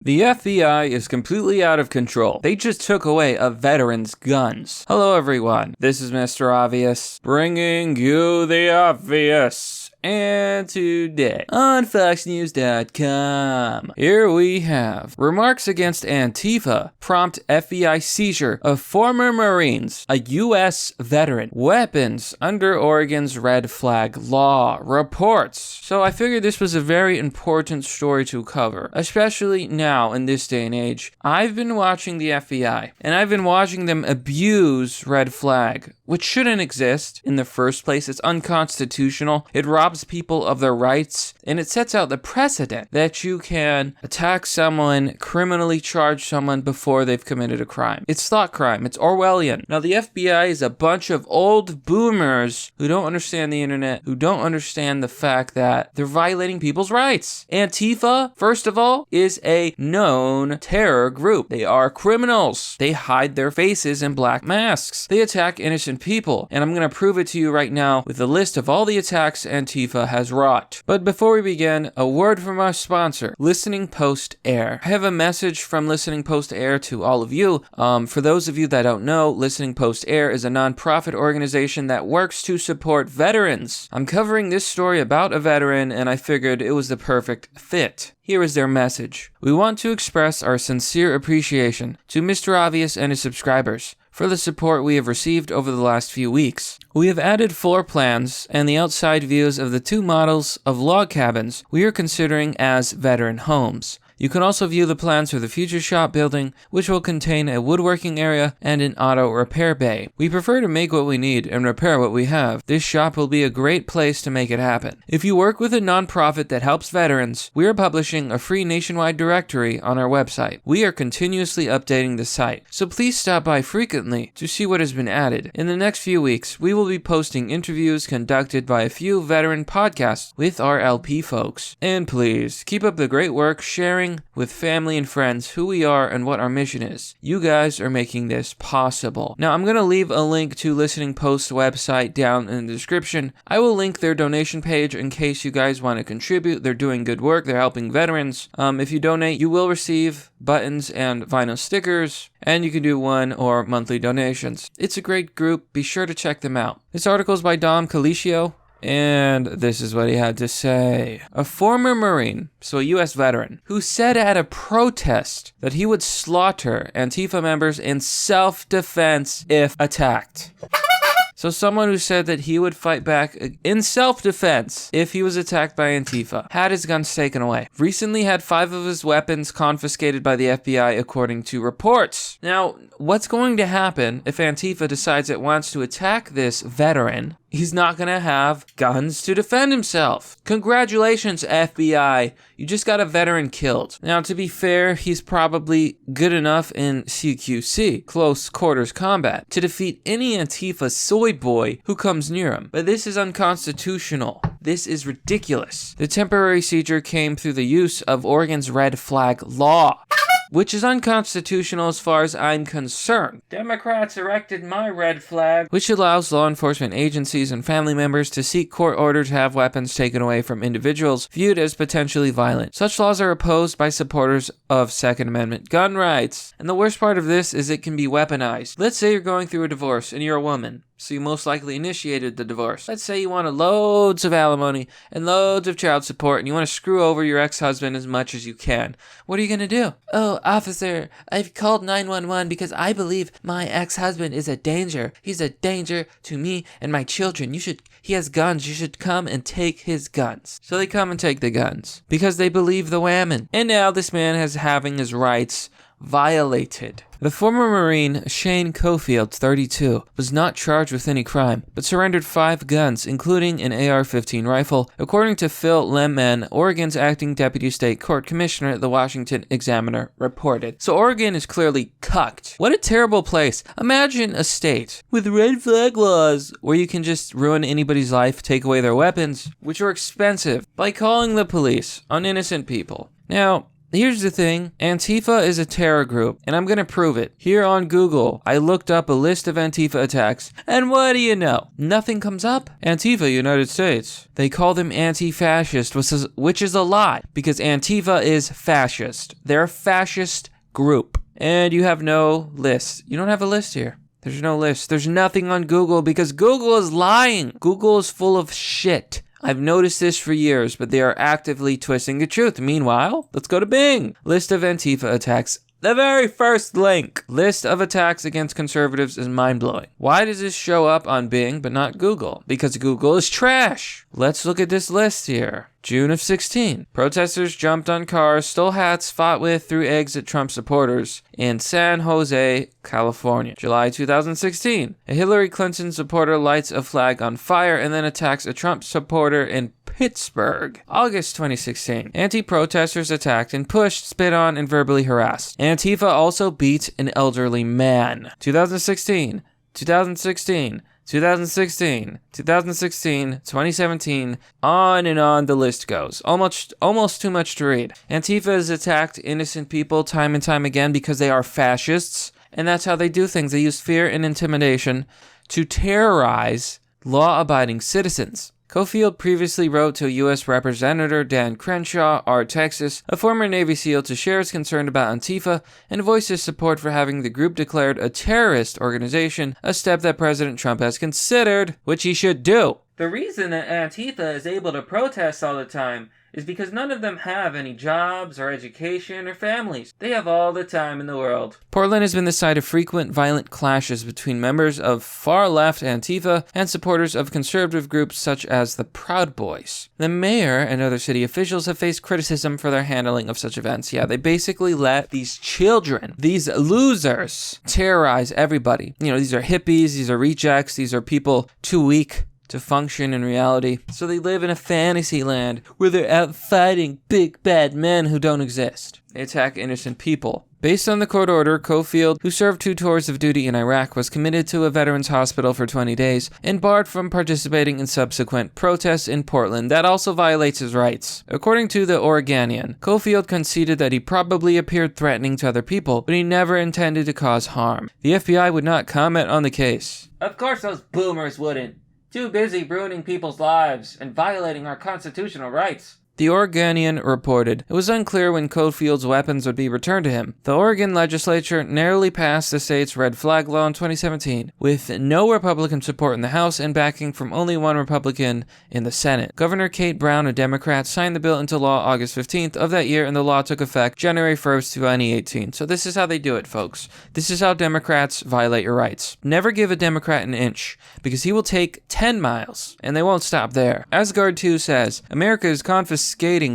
The FBI is completely out of control. They just took away a veteran's guns. Hello everyone, this is Mr. Obvious, bringing you the obvious. And today, on FoxNews.com, here we have remarks against Antifa prompt FBI seizure of former Marines, a U.S. veteran, weapons under Oregon's red flag law, reports. So I figured this was a very important story to cover, especially now in this day and age. I've been watching the FBI, and I've been watching them abuse red flag, which shouldn't exist in the first place. It's unconstitutional. It robs people of their rights, and it sets out the precedent that you can attack someone, criminally charge someone before they've committed a crime. It's thought crime. It's Orwellian. Now, the FBI is a bunch of old boomers who don't understand the internet, who don't understand the fact that they're violating people's rights. Antifa, first of all, is a known terror group. They are criminals. They hide their faces in black masks. They attack innocent people, and I'm going to prove it to you right now with a list of all the attacks Antifa has wrought. But before we begin, a word from our sponsor, Listening Post Air. I have a message from Listening Post Air to all of you. For those of you that don't know, Listening Post Air is a non-profit organization that works to support veterans. I'm covering this story about a veteran, and I figured it was the perfect fit. Here is their message. We want to express our sincere appreciation to Mr. Obvious and his subscribers for the support we have received over the last few weeks. We have added floor plans and the outside views of the 2 models of log cabins we are considering as veteran homes. You can also view the plans for the future shop building, which will contain a woodworking area and an auto repair bay. We prefer to make what we need and repair what we have. This shop will be a great place to make it happen. If you work with a nonprofit that helps veterans, we are publishing a free nationwide directory on our website. We are continuously updating the site, so please stop by frequently to see what has been added. In the next few weeks, we will be posting interviews conducted by a few veteran podcasts with our LP folks. And please, keep up the great work sharing with family and friends who we are and what our mission is. You guys are making this possible. Now, I'm going to leave a link to Listening Post's website down in the description. I will link their donation page in case you guys want to contribute. They're doing good work. They're helping veterans. If you donate, you will receive buttons and vinyl stickers, and you can do 1 or monthly donations. It's a great group. Be sure to check them out. This article is by Dom Calicio, and this is what he had to say. A former Marine, so a U.S. veteran, who said at a protest that he would slaughter Antifa members in self-defense if attacked. So someone who said that he would fight back in self-defense if he was attacked by Antifa, had his guns taken away. Recently had 5 of his weapons confiscated by the FBI according to reports. Now, what's going to happen if Antifa decides it wants to attack this veteran? He's not going to have guns to defend himself. Congratulations, FBI. You just got a veteran killed. Now, to be fair, he's probably good enough in CQC, close quarters combat, to defeat any Antifa soy boy who comes near him. But this is unconstitutional. This is ridiculous. The temporary seizure came through the use of Oregon's red flag law, which is unconstitutional as far as I'm concerned. Democrats erected my red flag, which allows law enforcement agencies and family members to seek court order to have weapons taken away from individuals viewed as potentially violent. Such laws are opposed by supporters of Second Amendment gun rights. And the worst part of this is it can be weaponized. Let's say you're going through a divorce and you're a woman, so you most likely initiated the divorce. Let's say you wanted loads of alimony and loads of child support, and you want to screw over your ex-husband as much as you can. What are you going to do? Oh, officer, I've called 911 because I believe my ex-husband is a danger. He's a danger to me and my children. He has guns. You should come and take his guns. So they come and take the guns because they believe the whammon. And now this man is having his rights violated. The former Marine, Shane Cofield, 32, was not charged with any crime, but surrendered 5 guns, including an AR-15 rifle, according to Phil Lemon, Oregon's acting deputy state court commissioner, the Washington Examiner reported. So Oregon is clearly cucked. What a terrible place. Imagine a state with red flag laws where you can just ruin anybody's life, take away their weapons, which are expensive, by calling the police on innocent people. Now, Here's the thing, Antifa is a terror group, and I'm gonna prove it. Here on Google, I looked up a list of Antifa attacks, and what do you know? Nothing comes up. Antifa, United States. They call them anti-fascist, which is a lie, because Antifa is fascist. They're a fascist group. And you have no list. You don't have a list here. There's no list. There's nothing on Google, because Google is lying. Google is full of shit. I've noticed this for years, but they are actively twisting the truth. Meanwhile, let's go to Bing. List of Antifa attacks. The very first link. List of attacks against conservatives is mind-blowing. Why does this show up on Bing but not Google? Because Google is trash. Let's look at this list here. June of 16. Protesters jumped on cars, stole hats, fought with, threw eggs at Trump supporters in San Jose, California. July 2016. A Hillary Clinton supporter lights a flag on fire and then attacks a Trump supporter in Pittsburgh. August 2016. Anti-protesters attacked and pushed, spit on, and verbally harassed. Antifa also beat an elderly man. 2016. 2016. 2016, 2016, 2017, on and on the list goes. Almost too much to read. Antifa has attacked innocent people time and time again because they are fascists, and that's how they do things. They use fear and intimidation to terrorize law-abiding citizens. Cofield previously wrote to U.S. Representative Dan Crenshaw, R. Texas, a former Navy SEAL, to share his concern about Antifa and voice his support for having the group declared a terrorist organization, a step that President Trump has considered, which he should do. The reason that Antifa is able to protest all the time is because none of them have any jobs or education or families. They have all the time in the world. Portland has been the site of frequent violent clashes between members of far-left Antifa and supporters of conservative groups such as the Proud Boys. The mayor and other city officials have faced criticism for their handling of such events. Yeah, they basically let these children, these losers, terrorize everybody. You know, these are hippies, these are rejects, these are people too weak to function in reality. So they live in a fantasy land where they're out fighting big bad men who don't exist. They attack innocent people. Based on the court order, Cofield, who served 2 tours of duty in Iraq, was committed to a veterans hospital for 20 days and barred from participating in subsequent protests in Portland. That also violates his rights. According to the Oregonian, Cofield conceded that he probably appeared threatening to other people, but he never intended to cause harm. The FBI would not comment on the case. Of course those boomers wouldn't. Too busy ruining people's lives and violating our constitutional rights. The Oregonian reported it was unclear when Cofield's weapons would be returned to him. The Oregon legislature narrowly passed the state's red flag law in 2017, with no Republican support in the House and backing from only one Republican in the Senate. Governor Kate Brown, a Democrat, signed the bill into law August 15th of that year, and the law took effect January 1st, 2018. So this is how they do it, folks. This is how Democrats violate your rights. Never give a Democrat an inch, because he will take 10 miles, and they won't stop there. Asgard 2 says, America is confiscating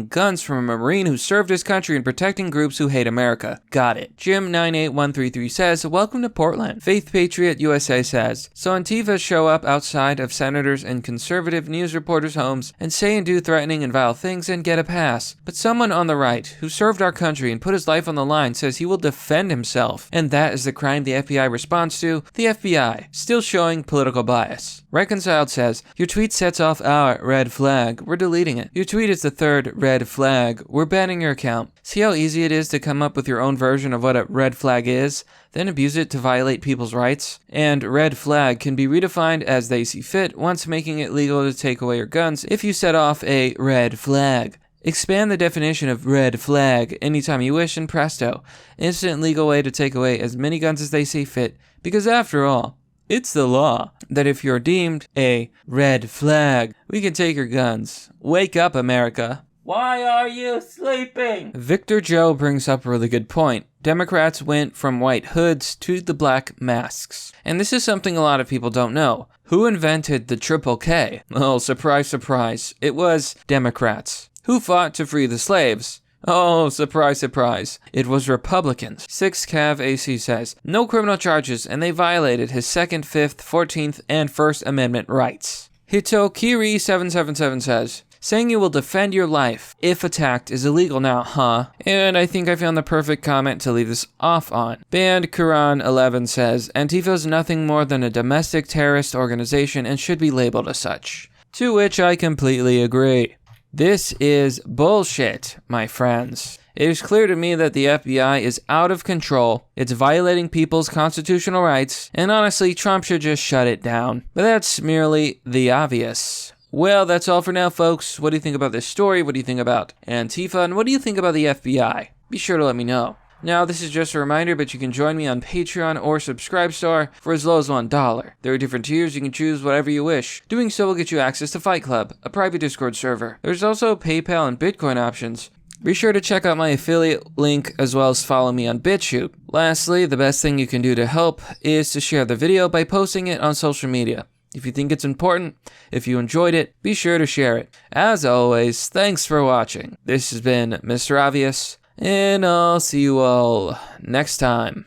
guns from a Marine who served his country and protecting groups who hate America. Got it. Jim98133 says, welcome to Portland. Faith Patriot USA says, so Antifa show up outside of senators and conservative news reporters' homes and say and do threatening and vile things and get a pass. But someone on the right, who served our country and put his life on the line, says he will defend himself. And that is the crime the FBI responds to. The FBI, still showing political bias. Reconciled says, your tweet sets off our red flag. We're deleting it. Your tweet is the third red flag. We're banning your account. See how easy it is to come up with your own version of what a red flag is, then abuse it to violate people's rights? And red flag can be redefined as they see fit, once making it legal to take away your guns if you set off a red flag. Expand the definition of red flag anytime you wish, and presto, instant legal way to take away as many guns as they see fit, because after all, it's the law that if you're deemed a red flag, we can take your guns. Wake up, America. Why are you sleeping? Victor Joe brings up a really good point. Democrats went from white hoods to the black masks. And this is something a lot of people don't know. Who invented the triple K? Oh, surprise, surprise. It was Democrats. Who fought to free the slaves? Oh, surprise, surprise. It was Republicans. 6cav AC says, no criminal charges, and they violated his 2nd, 5th, 14th, and 1st Amendment rights. Hitokiri777 says, saying you will defend your life if attacked is illegal now, huh? And I think I found the perfect comment to leave this off on. Band Quran 11 says, Antifa is nothing more than a domestic terrorist organization and should be labeled as such. To which I completely agree. This is bullshit, my friends. It is clear to me that the FBI is out of control, it's violating people's constitutional rights, and honestly, Trump should just shut it down. But that's merely the obvious. Well, that's all for now, folks. What do you think about this story? What do you think about Antifa? And what do you think about the FBI? Be sure to let me know. Now, this is just a reminder, but you can join me on Patreon or Subscribestar for as low as $1. There are different tiers, you can choose whatever you wish. Doing so will get you access to Fight Club, a private Discord server. There's also PayPal and Bitcoin options. Be sure to check out my affiliate link as well as follow me on BitChute. Lastly, the best thing you can do to help is to share the video by posting it on social media. If you think it's important, if you enjoyed it, be sure to share it. As always, thanks for watching. This has been Mr. Obvious, and I'll see you all next time.